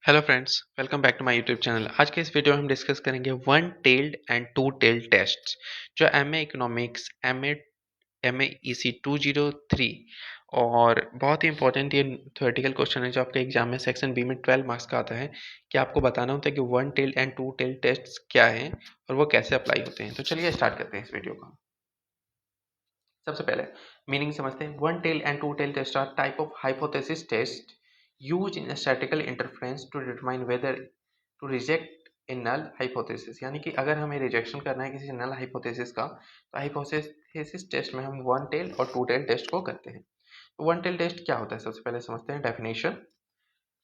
Hello friends, welcome back to my YouTube channel. आज के इस वीडियो में हम डिस्कस करेंगे one tailed and two tailed test जो एमए इकोनॉमिक्स एमए ईसी 203 और बहुत ही इंपॉर्टेंट ये थ्योरेटिकल क्वेश्चन है जो आपके एग्जाम में सेक्शन बी में 12 मार्क्स का आता है कि आपको बताना होता है कि one tailed and two tailed test क्या हैं और वो कैसे अप्लाई होते हैं। तो चलिए स्टार्ट करते हैं इस वीडियो को। सबसे पहले मीनिंग समझते हैं। One tail and two tail test are type of hypothesis test use in statical interference to determine whether to reject a null hypothesis. यानी कि अगर हमें रिजेक्शन करना है किसी नल हाइपोथेसिस का तो हाइपोथेसिस टेस्ट में हम वन टेल और टू टेल टेस्ट को करते हैं। तो वन टेल टेस्ट क्या होता है सबसे पहले समझते हैं definition.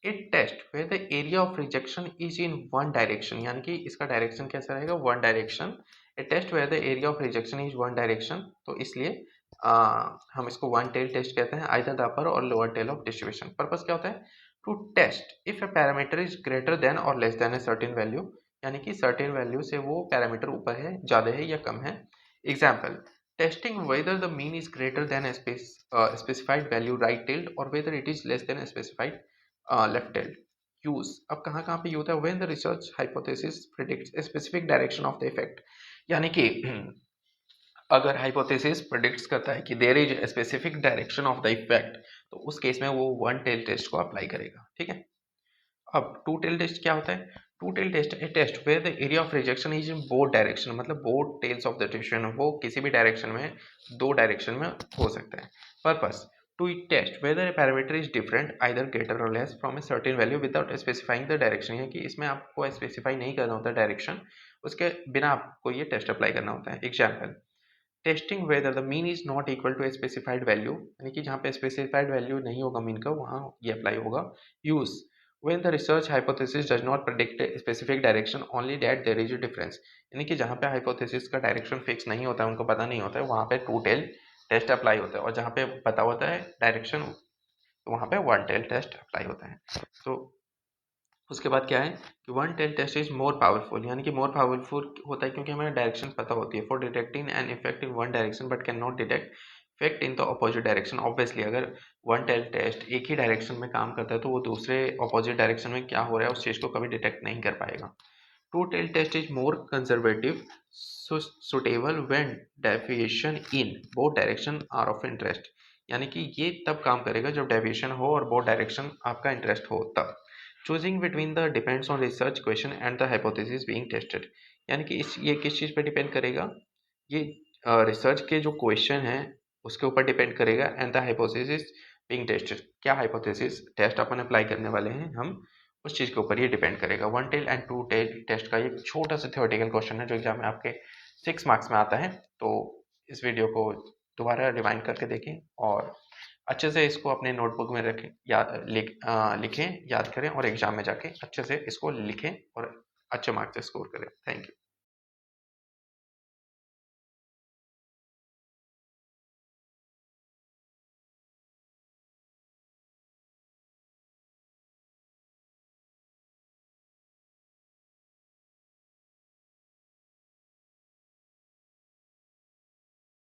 It test where the area of rejection is in one direction, यानी कि इसका डायरेक्शन कैसा रहेगा, one direction. A test where the area of rejection is one direction, तो इसलिए हम इसको वन टेल टेस्ट कहते हैं, either the upper or lower tail of distribution. Purpose क्या होता है, to test if a parameter is greater than or less than a certain value, यानी कि सर्टेन वैल्यू से वो पैरामीटर ऊपर है, ज्यादा है या कम है। Example, testing whether the mean is greater than a specified value right tailed or whether it is less than a specified left tailed। Use अब कहाँ कहाँ पे यूज होता है, when the research hypothesis predicts a specific direction of the effect, यानी कि अगर hypothesis predicts करता है कि there is a specific direction of the effect, तो उस केस में वो वन टेल टेस्ट को अप्लाई करेगा। ठीक है। अब टू टेल टेस्ट क्या होता है, two tail test a test where the area of rejection is in both direction, मतलब both tails of the distribution वो किसी भी डायरेक्शन में, दो डायरेक्शन में हो सकता है। Purpose to test whether a parameter is different either greater or less from a certain value without specifying the direction, यानी कि इसमें आपको स्पेसिफाई नहीं करना होता डायरेक्शन, उसके बिना आपको ये टेस्ट अप्लाई करना होता है। Example, testing whether the mean is not equal to a specified value, यानी कि जहाँ पे स्पेसिफाइड वैल्यू नहीं होगा मीन का, वहाँ ये अप्लाई होगा। Use when the research hypothesis does not predict a specific direction only that there is a difference, यानी कि जहाँ पे हाइपोथेसिस का डायरेक्शन फिक्स नहीं होता है, उनको पता नहीं होता है, वहाँ पे टू टेल टेस्ट अप्लाई होता है, और जहाँ पे पता होता है डायरेक्शन तो वहाँ पे वन टेल टेस्ट अप्लाई होता है। तो उसके बाद क्या है कि one tail test is more powerful, यानी कि मोर पावरफुल होता है क्योंकि हमें डायरेक्शन पता होती है, for detecting an effect in one direction but can not detect effect in the opposite direction. Obviously अगर वन टेल टेस्ट एक ही डायरेक्शन में काम करता है तो वो दूसरे अपोजिट डायरेक्शन में क्या हो रहा है उस चीज़ को कभी डिटेक्ट नहीं कर पाएगा। Two tail test is more conservative suitable when deviation in both direction are of interest, यानी कि ये तब काम करेगा जब डेविएशन हो और बोथ डायरेक्शन आपका इंटरेस्ट हो तब। Choosing between the depends on research question and the hypothesis being tested, यानी कि ये किस चीज़ पे डिपेंड करेगा, ये रिसर्च के जो क्वेश्चन है उसके ऊपर डिपेंड करेगा, and the hypothesis being tested, क्या हाइपोथेसिस टेस्ट अपन अप्लाई करने वाले हैं हम, उस चीज़ के ऊपर ये डिपेंड करेगा। One tail and two tail test का ये छोटा सा थ्योरेटिकल क्वेश्चन है जो एग्जाम में आपके 6 मार्क्स में आता है। तो इस वीडियो को दोबारा रिवाइंड करके देखें और अच्छे से इसको अपने नोटबुक में रखें, लिखें, याद करें और एग्जाम में जाके अच्छे से इसको लिखें और अच्छे मार्क्स से स्कोर करें। Thank you.